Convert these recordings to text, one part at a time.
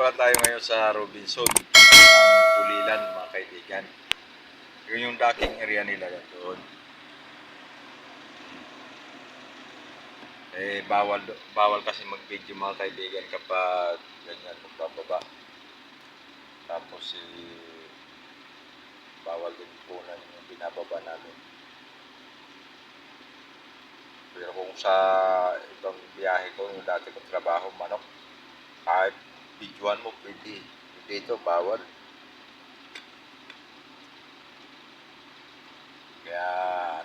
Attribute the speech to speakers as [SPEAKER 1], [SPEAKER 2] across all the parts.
[SPEAKER 1] pala tayo ngayon sa Robinson, ng Pulilan, mga kaibigan. Yun yung docking area nila doon. Eh, bawal kasi mag-video mga kaibigan kapag ganyan, magbababa. Tapos bawal din punan yung binababa namin. Pero kung sa ibang biyahe ko, yung dati kong trabaho, manok, kahit videoan mo, pwede. Dito, bawal. Kaya,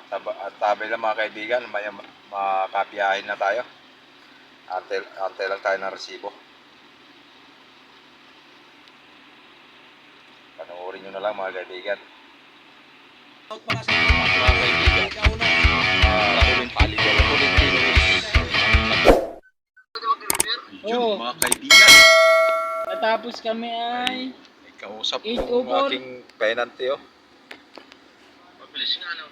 [SPEAKER 1] ang tabi lang mga kaibigan, may makabiyahin na tayo. Antay lang tayo ng resibo. Panoorin nyo na lang mga kaibigan. Mga kaibigan, ulit paligaw ako ulit yun mga kaibigan.
[SPEAKER 2] Natapos kami ay
[SPEAKER 1] May kausap ko
[SPEAKER 2] 8:04.
[SPEAKER 1] yung aking penante oh. Mabilis nga no.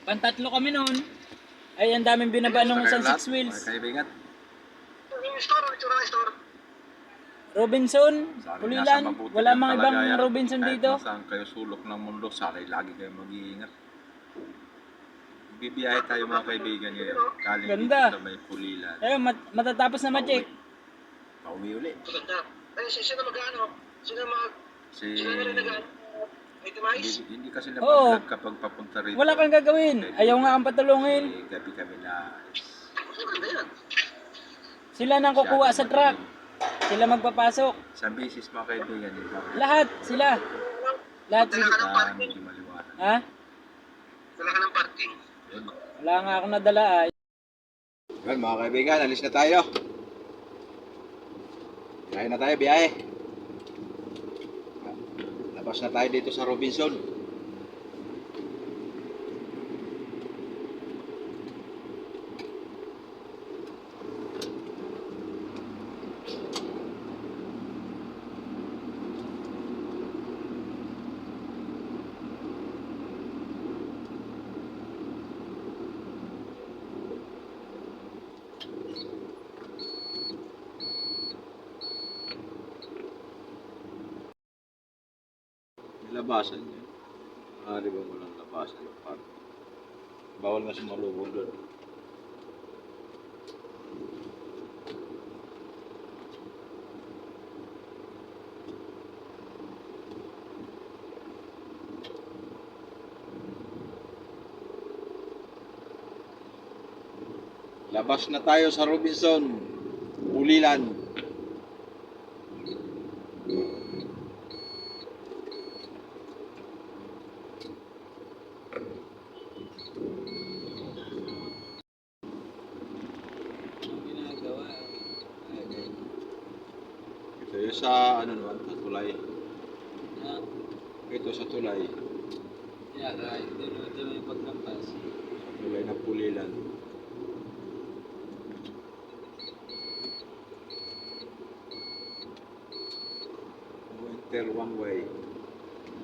[SPEAKER 2] pantatlo kami noon. Ay, ang daming binaba nung isang 6 wheels.
[SPEAKER 1] Mga kaibigan.
[SPEAKER 2] Robinson,
[SPEAKER 1] Sana
[SPEAKER 2] Pulilan,
[SPEAKER 1] nasa mabuti
[SPEAKER 2] wala
[SPEAKER 1] ng
[SPEAKER 2] mga ibang
[SPEAKER 1] kalagayan.
[SPEAKER 2] Robinson
[SPEAKER 1] Kahit
[SPEAKER 2] dito.
[SPEAKER 1] nasaan kayo sulok ng mundo, sana lagi kayo mag-iingat. Bibiyahe tayo mga kaibigan ngayon. Galing
[SPEAKER 2] Ganda.
[SPEAKER 1] dito sa may Pulilan.
[SPEAKER 2] Ayun, matatapos na ma-check.
[SPEAKER 1] Pauwi uli.
[SPEAKER 3] Maganda. Ay, sino mag-ano? Sino
[SPEAKER 1] Kasi
[SPEAKER 3] rin nag-ano? Itemize?
[SPEAKER 1] hindi kasi
[SPEAKER 2] Oo.
[SPEAKER 1] nabablog kapag papunta rito.
[SPEAKER 2] Wala kang gagawin. Ayaw nga ang patulungin.
[SPEAKER 1] Gabi kami na
[SPEAKER 3] Maganda yan.
[SPEAKER 2] Sila nang kukuha sa truck. Sila magpapasok.
[SPEAKER 1] sa bisis mga kaibigan.
[SPEAKER 2] Lahat, sila. Lahat sila.
[SPEAKER 1] Medyo maliwanag.
[SPEAKER 2] Ha?
[SPEAKER 3] Wala ka ng parking.
[SPEAKER 1] Yun.
[SPEAKER 2] Wala nga akong nadala ay.
[SPEAKER 1] Yan mga kaibigan, alis na tayo. Biyahe na tayo, biyahe. Labas na tayo dito sa Robinson. Labasan niya. Maaari ba walang labasan yung park? Bawal nga sumalubong doon. Labas na tayo sa Robinson, Pulilan.
[SPEAKER 2] Ginagawa.
[SPEAKER 1] Ito yung sa ano naman, sa tulay.
[SPEAKER 2] Ha?
[SPEAKER 1] Ito sa tulay.
[SPEAKER 2] Yeah, right. Ito yung pagkampas.
[SPEAKER 1] Sa tulay ng Pulilan. Enter one way.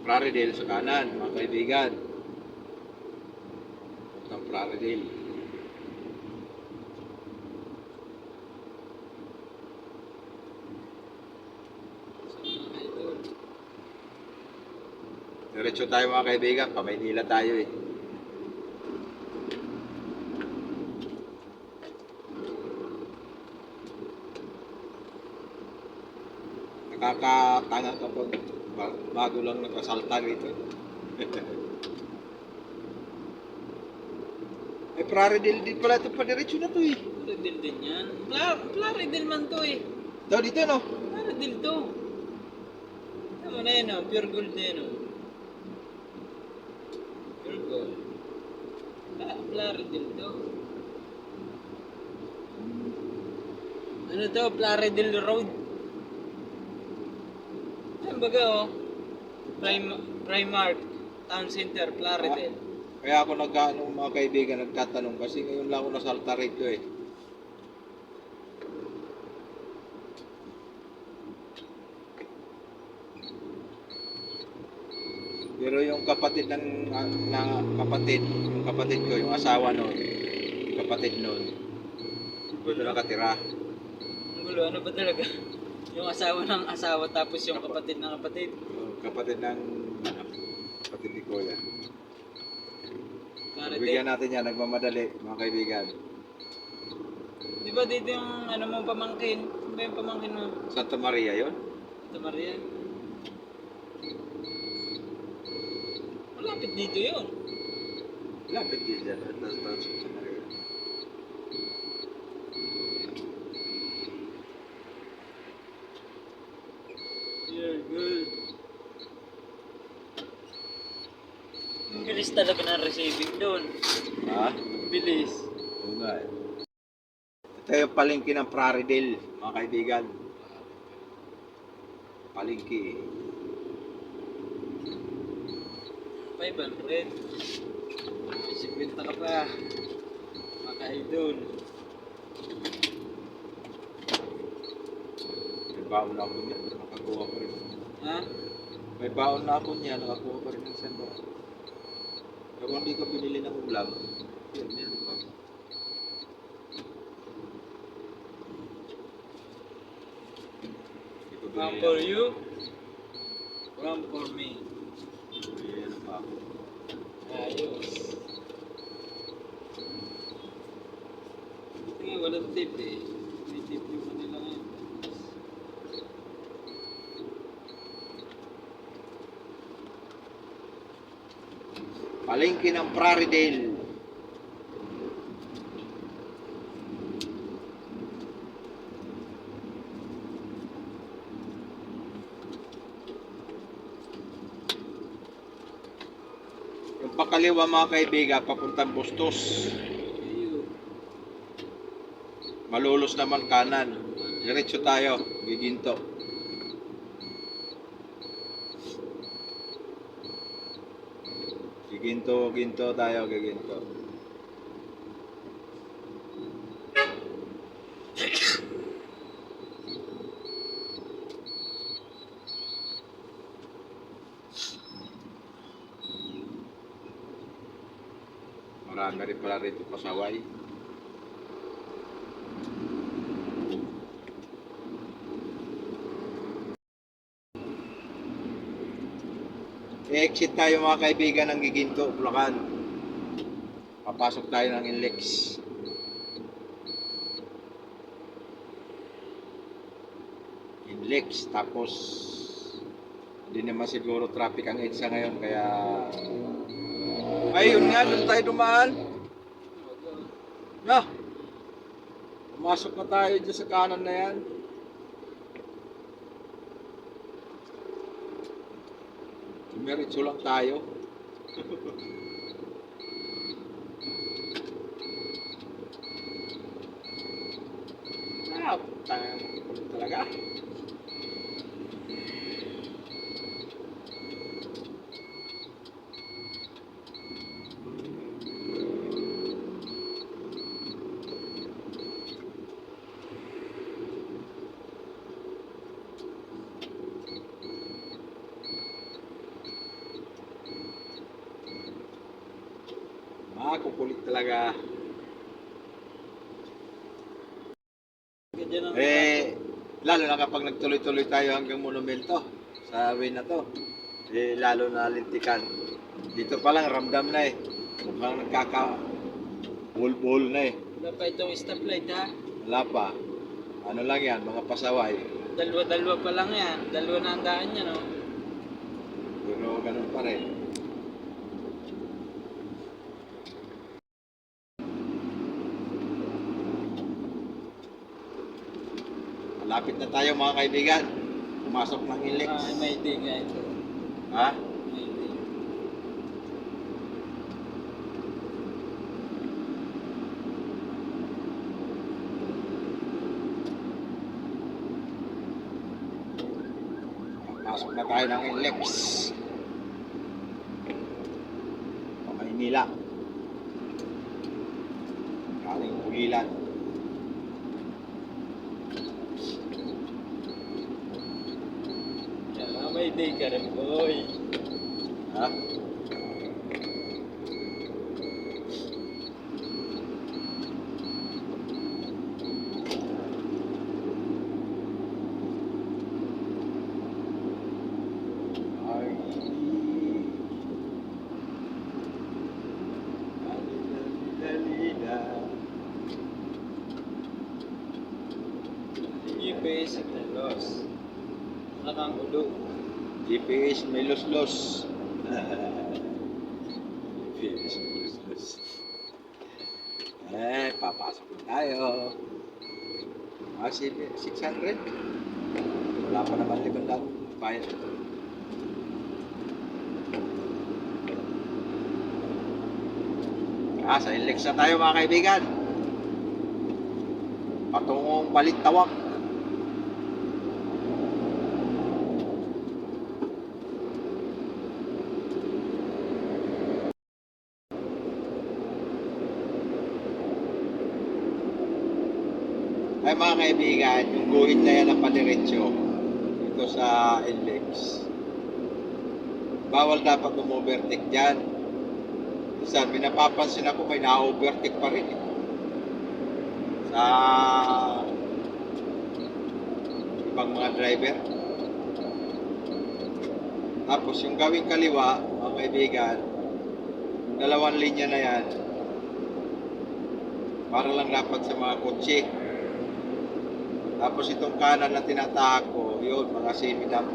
[SPEAKER 1] Praridel sa kanan, mga kaibigan. Puntang Praridel. Diretso tayo mga kaibigan, pa Maynila tayo eh. Nakakatanga kapag bago lang nakasalta rito. Eh, Praridel din pala ito, padiretso na to eh.
[SPEAKER 2] Plaridel din yan. Plaridel man to eh.
[SPEAKER 1] Daw dito no?
[SPEAKER 2] Plaridel to. Tama na yun oh. Pure gold na yun oh. Pure gold. Plaridel to. Ano to? Plaridel Road. Yan baga oh. Primark. Town Center, Plaridel.
[SPEAKER 1] Kaya ako mga kaibigan nagtatanong kasi ngayon lang ako nasalta rito eh. Pero yung kapatid yung kapatid ko, yung asawa noon, kapatid noon, doon nakatira.
[SPEAKER 2] Ang gulo, ano ba talaga? Yung asawa ng asawa tapos yung kapatid ng kapatid.
[SPEAKER 4] Kapatid ng kapatid ni Kuya.
[SPEAKER 2] Pare,
[SPEAKER 4] Bigyan natin yan, nagmamadali, mga kaibigan.
[SPEAKER 2] di ba dito yung ano mo pamangkin? Ano ba yung pamangkin mo?
[SPEAKER 4] Santa Maria yon.
[SPEAKER 2] Santa Maria. Malapit dito yun.
[SPEAKER 4] Lapit din dyan. Santa Maria.
[SPEAKER 2] Yeah, good. Ang bilis talaga ng receiving doon.
[SPEAKER 4] Ha?
[SPEAKER 2] Ang bilis.
[SPEAKER 4] Oo nga eh. Ito yung palengke ng Praridel, mga kaibigan. Palengke eh.
[SPEAKER 2] 500. 50 ka pa. Maka-idol.
[SPEAKER 4] May baon na ako niya, nakakuha pa rin.
[SPEAKER 2] Ha?
[SPEAKER 4] May baon na ako niya, nakakuha pa rin ng sandok. Pero kung hindi ko binili ng ulam, yun, meron pa. Hindi ko
[SPEAKER 2] One
[SPEAKER 4] binili
[SPEAKER 2] for
[SPEAKER 4] ng-
[SPEAKER 2] you. One for me.
[SPEAKER 4] Meron pa ako.
[SPEAKER 2] Ayos. Tingnan, walang tip eh. May tip yung kanila ngayon.
[SPEAKER 4] Palengke ng Praridel. Yung pakaliwa mga kaibigan, papuntang Bustos.
[SPEAKER 2] Ayun.
[SPEAKER 4] Malulos naman kanan. Diretso tayo, giginto. Ginto tayo, giginto. Marami rin pala rito pasaway. I-exit tayo mga kaibigan ng Giginto, Bulacan. Papasok tayo ng Inlex. Inlex, tapos hindi naman siguro traffic ang EDSA ngayon, kaya ayun nga, doon tayo dumaan. Na, pumasok na tayo dyan sa kanan na yan. Diretso lang tayo. Ah, tayo talaga. Kukulit talaga.
[SPEAKER 2] Ganyan ang
[SPEAKER 4] Lalo na kapag nagtuloy-tuloy tayo hanggang monumento sa way na to. Lalo na lintikan. Dito pa lang ramdam na eh. Mukhang nagkaka-bull-bull na eh.
[SPEAKER 2] wala pa itong stoplight ha.
[SPEAKER 4] Wala pa. Ano lang yan, mga pasaway.
[SPEAKER 2] Dalawa pa lang yan. Dalawa na ang daan niya no.
[SPEAKER 4] Pero ganun pa rin. Malapit na tayo mga kaibigan. Pumasok ng Inlex.
[SPEAKER 2] May day nga ito.
[SPEAKER 4] Ha?
[SPEAKER 2] May day.
[SPEAKER 4] Pasok na tayo ng Inlex. Maynila. Galing Pugilan.
[SPEAKER 2] May day ka rin boy.
[SPEAKER 4] Ha?
[SPEAKER 2] GPS signal loss. Nakang ulo.
[SPEAKER 4] GPS may los-los. GPS may los-los. Papasok na tayo. 600. Wala pa naman 500. Bayad. Sa Ilex na tayo mga kaibigan. Patungong Balintawak. Ay mga kaibigan, yung guhit na yan na padiretso ito sa Ilex. Bawal dapat umovertake dyan. Minsan, napapansin ako may na-overtake pa rin. Sa ibang mga driver. Tapos yung gawing kaliwa, mga kaibigan, yung dalawang linya na yan, para lang dapat sa mga kotse. Tapos itong kanan na tinatahak ko, yun, mga semi-truck.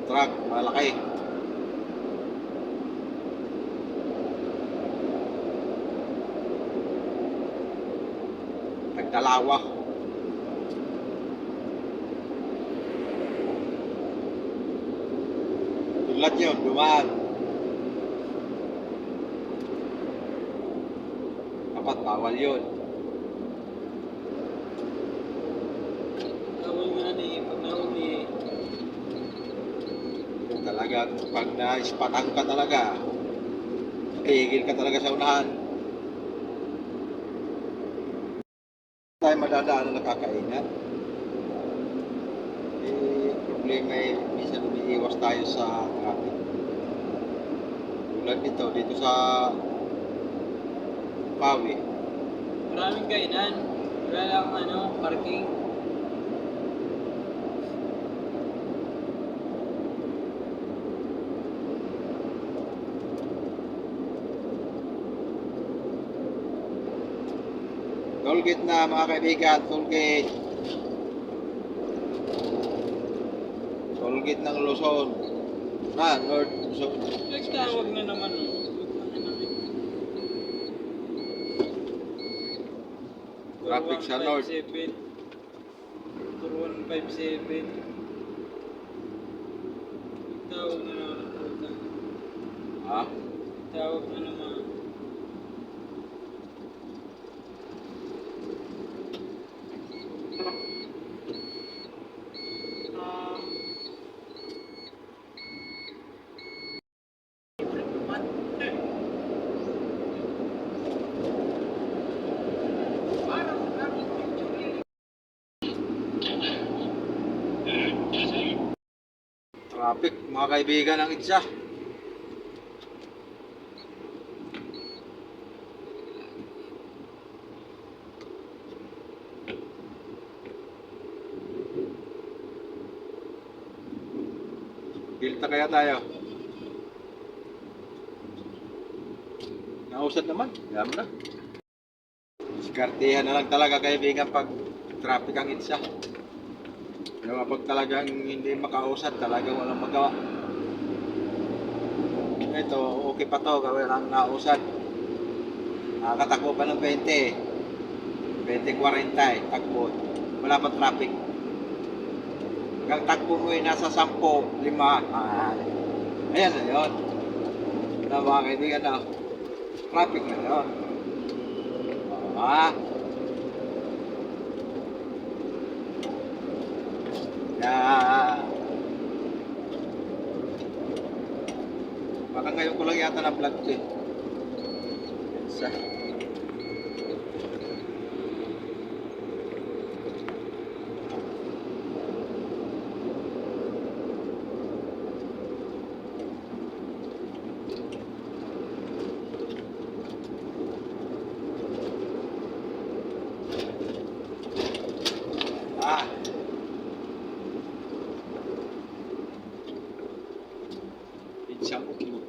[SPEAKER 4] Truck, malaki. Nagdalawa. Tulad yun, dumaan. Dapat bawal yun.
[SPEAKER 2] Tawal nga na eh. Pag naumi eh.
[SPEAKER 4] Yung talagang pag na-spatang ka talaga, tigil ka talaga sa unahan. Tayo madadaan na nakakaingat. Problema minsan umiiwas tayo sa traffic. Tulad dito sa Pawi.
[SPEAKER 2] Maraming kainan. Wala lang parking.
[SPEAKER 4] Tollgate na mga kaibigan, tollgate. Tollgate ng Luzon. North Luzon.
[SPEAKER 2] Nagtawag na naman.
[SPEAKER 4] Traffic sa North.
[SPEAKER 2] 4157. Tawag na naman.
[SPEAKER 4] Ha?
[SPEAKER 2] Tawag na naman.
[SPEAKER 4] Traffic, mga kaibigan ng IDSA. Filta kaya tayo. Nausad naman, alam na. Diskartehan na lang talaga kaibigan pag traffic ang IDSA. Pero kapag talagang hindi makausad, talagang walang magawa. Ito, okay pa to, gawin ang nausad. Nakatakbo pa ng 20. 20-40, takbo. Wala pa traffic. Hanggang takbo mo nasa 10, 5. Ayan na yun. Na mga kaibigan na, traffic na yun. Baka ngayon ko lang yata na vlog ko eh. Sa isang kilo.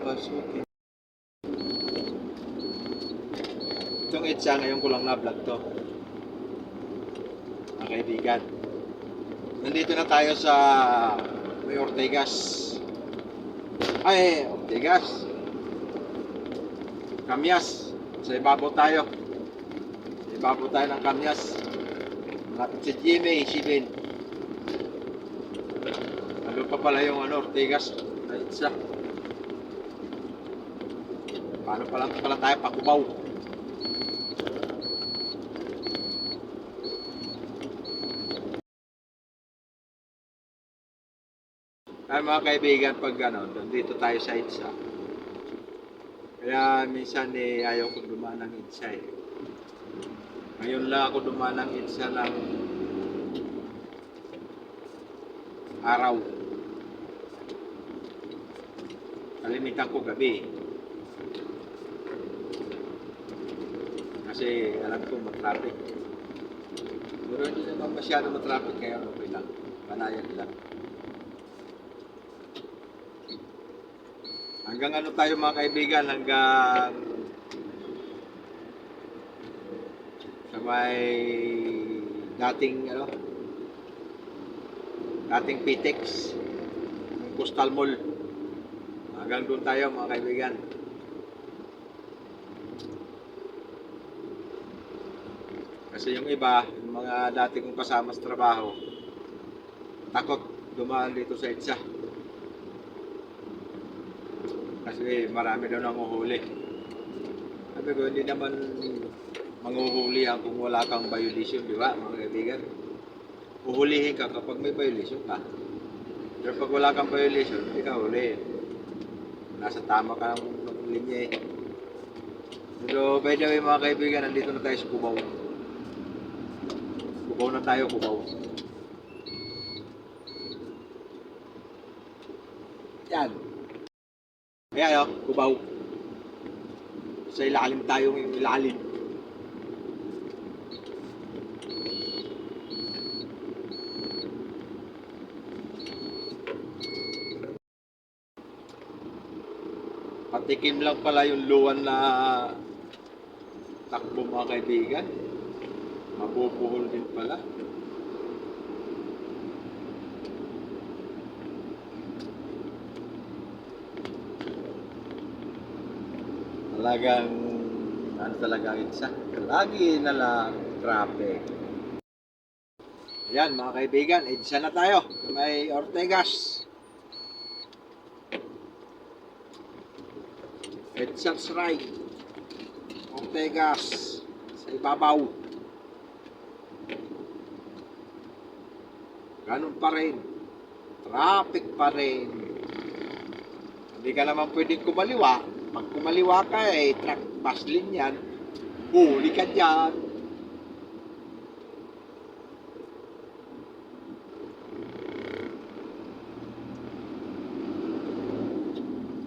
[SPEAKER 4] papasukin. Itong EDSA, ngayon ko lang na-vlog to. Mga kaibigan. Nandito na tayo sa may Ortigas. Ay, Ortigas. Kamyas. Sa ibabaw tayo. Sa ibabaw tayo ng Kamyas. Malapit sa GMA 7. Ano pa pala yung Ortigas? Ay, EDSA. Paano pala tayo pakubaw? Kaya mga kaibigan, pag dito tayo sa EDSA. Kaya minsan ayaw ko dumaan ng EDSA eh. Ngayon lang ako dumaan ng EDSA ng araw. Kalimitan ko gabi. Kasi alam ko matraffic. Pero hindi naman masyado matraffic kaya okay lang. Panayag lang. Hanggang tayo mga kaibigan, hanggang sa may dating Pitex, yung Coastal Mall. Hanggang doon tayo mga kaibigan. Kasi yung iba, yung mga dati kong kasama sa trabaho, takot dumaan dito sa EDSA. Kasi marami daw nanguhuli. Sabi ko, hindi naman manghuhuli kung wala kang violation, di ba mga kaibigan? Uhulihin ka kapag may violation ka. Pero pag wala kang violation, hindi ka huli. Nasa tama ka ng linya eh. Pero by the way mga kaibigan, nandito na tayo sa Cubao. Cubao na tayo, Cubao. Yan. Ayan Cubao. Sa ilalim tayo yung ilalim. Patikim lang pala yung luwan na takbo mga kaibigan. Mabubuhol din pala. Talagang EDSA. Lagi na lang traffic. Ayan mga kaibigan, EDSA na tayo. May Ortigas. EDSA's right. Ortigas. Sa ibabaw. Ganun pa rin. Traffic pa rin. Hindi ka naman pwedeng kumaliwa. Pag kumaliwa ka truck bus lane yan. Huli ka dyan.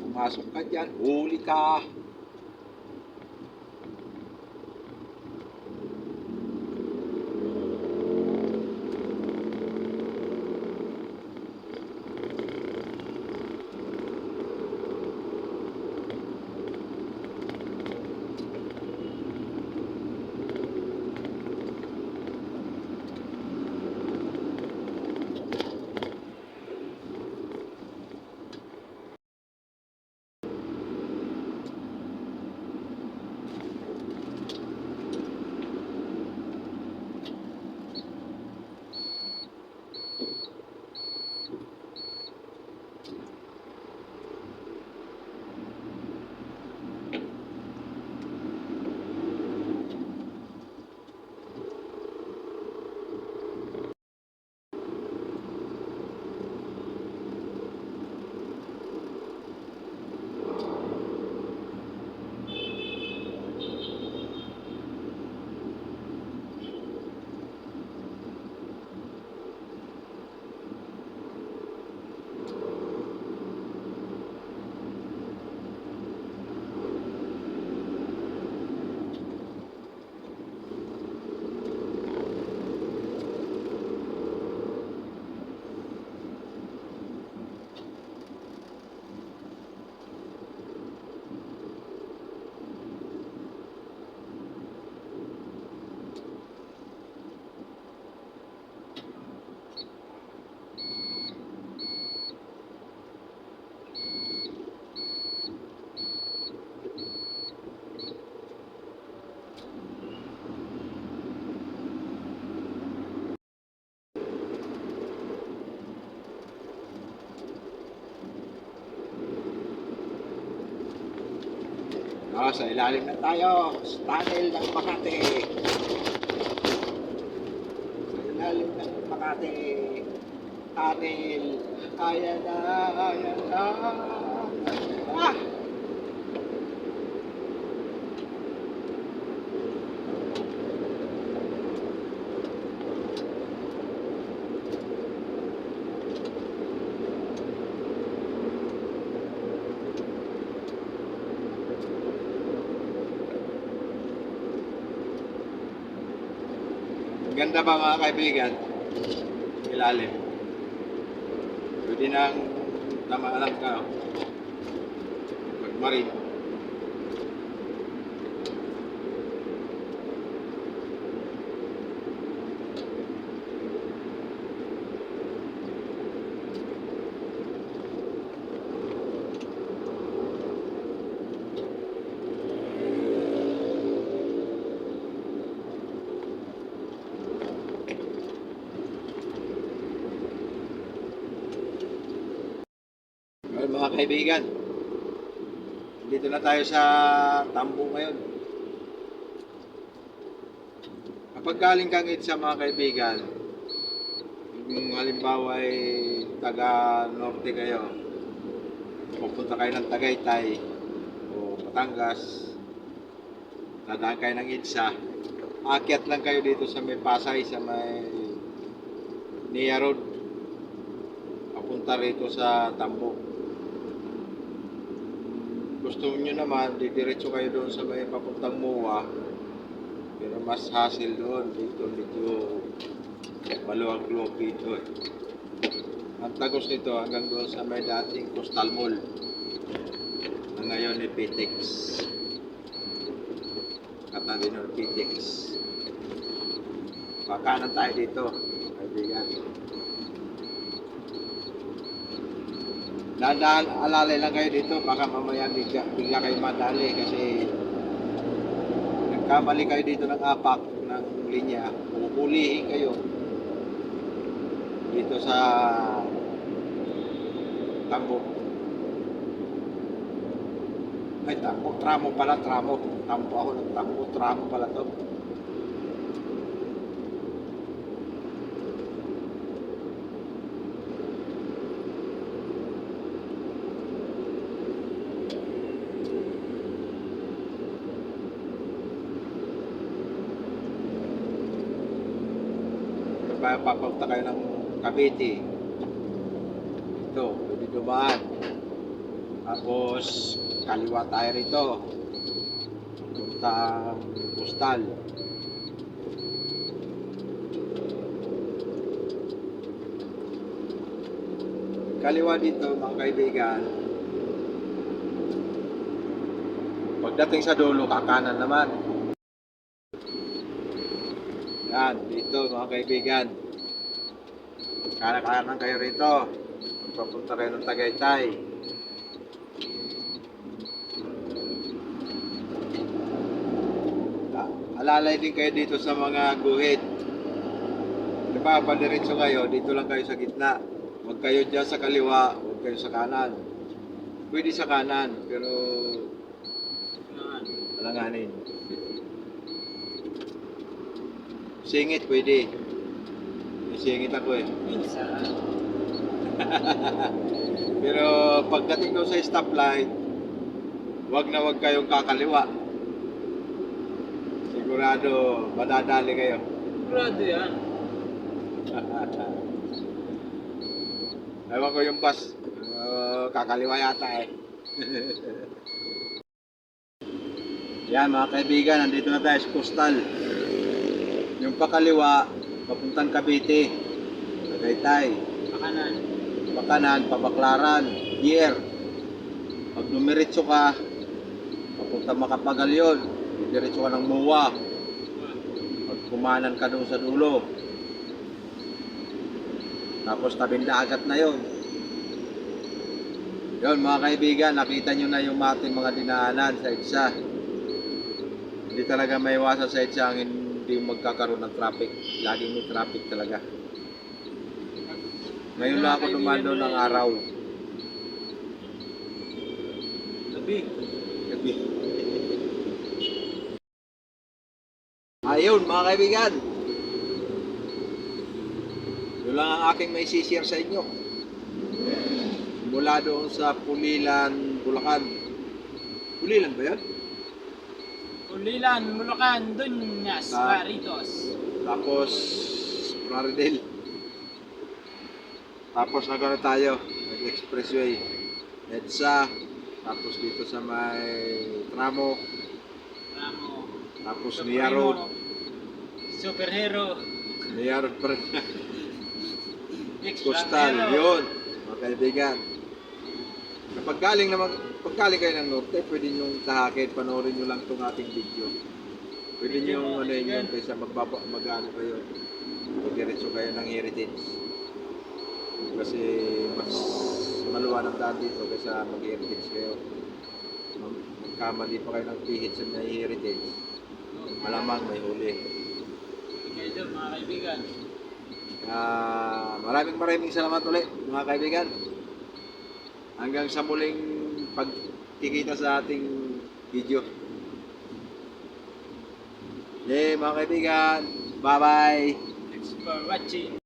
[SPEAKER 4] Pumasok ka dyan, huli ka. Sa ilalim na tayo. Sa tunnel ng Makati. Sa ilalim ng Makati. Tunnel. Ayan na, ayan na. Ah! Ganda ba mga kaibigan? Ilalim. Pwede nang tamaalam ka. Magmarin. Well, mga kaibigan, dito na tayo sa Tambo ngayon. Kapag galing kang sa mga kaibigan, kung halimbawa ay taga-norte kayo, pupunta kayo ng Tagaytay o Batangas, dadaan kayo ng Idsa, aakyat lang kayo dito sa may Pasay, sa may Nia Road, papunta rito sa Tambo. Gusto nyo naman, didiretso kayo doon sa may papuntang MOA, pero mas hassle doon. Dito medyo maluwag-luwag dito eh. Ang tagos nito hanggang doon sa may dating Coastal Mall na ngayon ni Pitex. Katabi ng Pitex. Pakanan tayo dito, kaibigan. Dadaan, alalay lang kayo dito, baka mamaya bigla kayo madali kasi nagkamali kayo dito ng apak ng linya, pupulihin kayo dito sa Tambo. Ay, Tambo, tramo pala, tramo. Tambo ako ng Tambo, tramo pala to. Papunta kayo ng Cavite. Ito, pwede dumaan. Tapos, kaliwa tayo rito. Puntang Coastal. Kaliwa dito, mga kaibigan. Pagdating sa dulo, kakanan naman. Yan, dito mga kaibigan. Kanan-kanan kayo rito. Papunta kayo ng Tagaytay. Alalay din kayo dito sa mga guhit. Diba, padiretso kayo, dito lang kayo sa gitna. Huwag kayo dyan sa kaliwa, huwag kayo sa kanan. Pwede sa kanan, pero alanganin. Singit pwede. May singit ako eh.
[SPEAKER 2] Minsan.
[SPEAKER 4] Pero pagdating ko sa stoplight, wag na wag kayong kakaliwa. Sigurado madadali kayo.
[SPEAKER 2] Sigurado yan.
[SPEAKER 4] Ewan ko yung bus, kakaliwa yata eh. Yan mga kaibigan, nandito na tayo sa Coastal. Yung pakaliwa, papuntang Cavite, Tagaytay.
[SPEAKER 2] Pakanan.
[SPEAKER 4] Pakanan, Pabaklaran, Pier. Pag dumiretso ka, papunta Makapagalyon, diretso ka ng MOA. Pag kumanan ka doon sa dulo. Tapos tabing dagat na yon. Yun mga kaibigan, nakita nyo na yung ating mga dinaanan sa EDSA. Hindi talaga may iwasan sa EDSA ang hindi magkakaroon ng traffic. Laging may traffic talaga. Ngayon lang ako dumaan doon ng araw.
[SPEAKER 2] Gabi.
[SPEAKER 4] Gabi. Ayun, mga kaibigan. Yun lang ang aking may share sa inyo. Mula doon sa Pulilan, Bulacan. Pulilan ba yan?
[SPEAKER 2] Ulilan, Bulacan, Dunyas,
[SPEAKER 4] Ah.
[SPEAKER 2] Baritos.
[SPEAKER 4] Tapos, Plaridel. Tapos nagano tayo, nag-expressway. EDSA. Tapos dito sa may Tramo.
[SPEAKER 2] Ramo.
[SPEAKER 4] Tapos
[SPEAKER 2] Supremo,
[SPEAKER 4] Nia Road.
[SPEAKER 2] Superhero.
[SPEAKER 4] Nia Road pa rin.
[SPEAKER 2] Extra
[SPEAKER 4] Coastal,
[SPEAKER 2] hero.
[SPEAKER 4] yun. Mga kaibigan. Kapag galing kayo ng norte, pwede nyo tahakin, panoorin nyo lang itong ating video. Pwede
[SPEAKER 2] Video
[SPEAKER 4] nyo
[SPEAKER 2] mo,
[SPEAKER 4] ano yun,
[SPEAKER 2] kaibigan.
[SPEAKER 4] kaysa mag-ano kayo. Mag-diretso kayo ng heritage. Kasi mas maluwan ang daan dito kaysa mag-heritage kayo. Magkamali pa kayo ng pihit sa may heritage. Malamang may huli.
[SPEAKER 2] Kayo doon, mga kaibigan.
[SPEAKER 4] Maraming salamat ulit mga kaibigan. Hanggang sa muling pagkikita sa ating video. Yeah, mga kaibigan. Bye-bye.
[SPEAKER 2] Thanks for watching.